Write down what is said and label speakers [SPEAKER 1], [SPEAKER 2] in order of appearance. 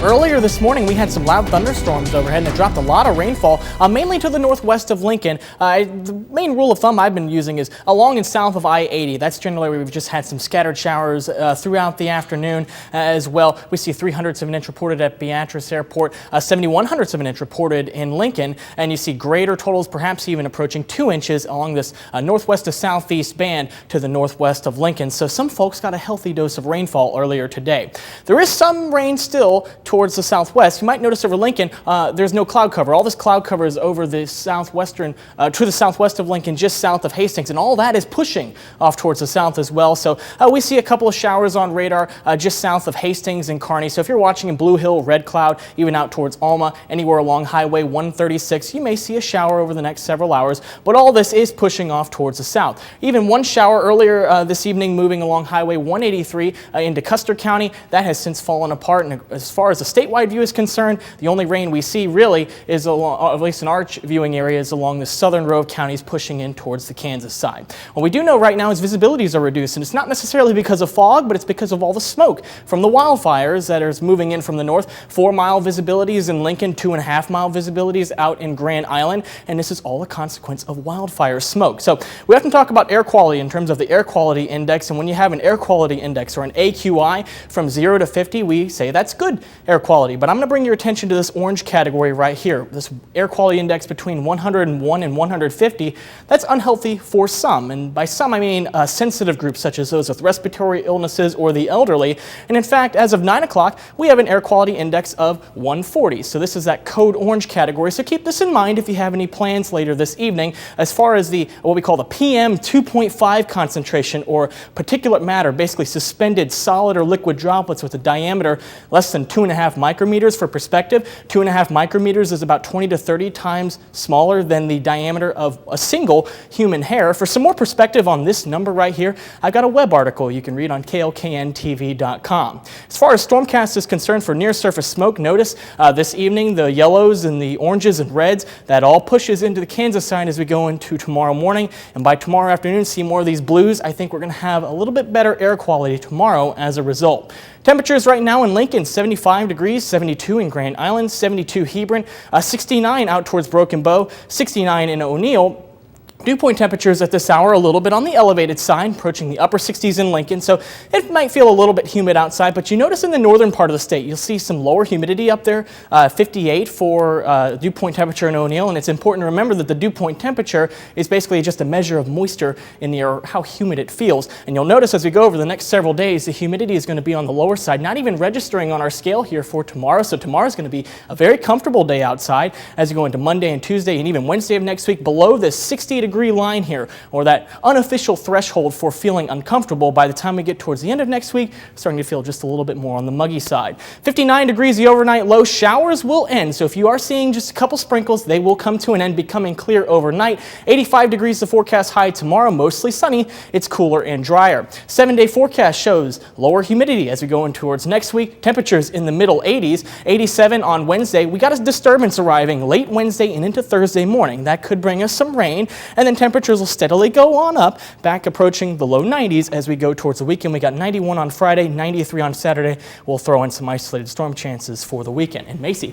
[SPEAKER 1] Earlier this morning, we had some loud thunderstorms overhead and it dropped a lot of rainfall, mainly to the northwest of Lincoln. The main rule of thumb I've been using is along and south of I-80. That's generally where we've just had some scattered showers throughout the afternoon as well. We see 3/100 of an inch reported at Beatrice Airport, 71/100 of an inch reported in Lincoln, and you see greater totals perhaps even approaching 2 inches along this northwest to southeast band to the northwest of Lincoln. So some folks got a healthy dose of rainfall earlier today. There is some rain still towards the southwest. You might notice over Lincoln, there's no cloud cover. All this cloud cover is over the southwestern, to the southwest of Lincoln, just south of Hastings, and all that is pushing off towards the south as well. So we see a couple of showers on radar just south of Hastings and Kearney. So if you're watching in Blue Hill, Red Cloud, even out towards Alma, anywhere along Highway 136, you may see a shower over the next several hours, but all this is pushing off towards the south. Even one shower earlier this evening moving along Highway 183 into Custer County. That has since fallen apart, and as far as the statewide view is concerned, the only rain we see really is along, at least in our viewing areas, along the southern row of counties pushing in towards the Kansas side. What we do know right now is visibilities are reduced, and it's not necessarily because of fog, but it's because of all the smoke from the wildfires that are moving in from the north. 4-mile visibilities in Lincoln, 2.5-mile visibilities out in Grand Island, and this is all a consequence of wildfire smoke. So we often talk about air quality in terms of the air quality index, and when you have an air quality index or an AQI from 0 to 50, we say that's good air quality. But I'm going to bring your attention to this orange category right here. This air quality index between 101 and 150, that's unhealthy for some. And by some, I mean sensitive groups such as those with respiratory illnesses or the elderly. And in fact, as of 9 o'clock, we have an air quality index of 140. So this is that code orange category. So keep this in mind if you have any plans later this evening as far as the what we call the PM 2.5 concentration, or particulate matter, basically suspended solid or liquid droplets with a diameter less than 2.5 micrometers. For perspective, 2.5 micrometers is about 20 to 30 times smaller than the diameter of a single human hair. For some more perspective on this number right here, I've got a web article you can read on klkntv.com. As far as STORMCAST is concerned for near-surface smoke, notice this evening the yellows and the oranges and reds, that all pushes into the Kansas side as we go into tomorrow morning. And by tomorrow afternoon, see more of these blues. I think we're going to have a little bit better air quality tomorrow as a result. Temperatures right now in Lincoln, 75 degrees, 72 in Grand Island, 72 Hebron, 69 out towards Broken Bow, 69 in O'Neill. Dew point temperatures at this hour a little bit on the elevated side, approaching the upper 60s in Lincoln, so it might feel a little bit humid outside, but you notice in the northern part of the state, you'll see some lower humidity up there, 58 for dew point temperature in O'Neill, and it's important to remember that the dew point temperature is basically just a measure of moisture in the air, how humid it feels. And you'll notice as we go over the next several days, the humidity is going to be on the lower side, not even registering on our scale here for tomorrow, so tomorrow is going to be a very comfortable day outside as you go into Monday and Tuesday and even Wednesday of next week below this 60-degree line here, or that unofficial threshold for feeling uncomfortable. By the time we get towards the end of next week, starting to feel just a little bit more on the muggy side. 59 degrees the overnight low. Showers will end, so if you are seeing just a couple sprinkles, they will come to an end, becoming clear overnight. 85 degrees the forecast high tomorrow, mostly sunny. It's cooler and drier. 7-day forecast shows lower humidity as we go in towards next week. Temperatures in the middle 80s. 87 on Wednesday. We got a disturbance arriving late Wednesday and into Thursday morning. That could bring us some rain, and then temperatures will steadily go on up, back approaching the low 90s as we go towards the weekend. We got 91 on Friday, 93 on Saturday. We'll throw in some isolated storm chances for the weekend. And Macy.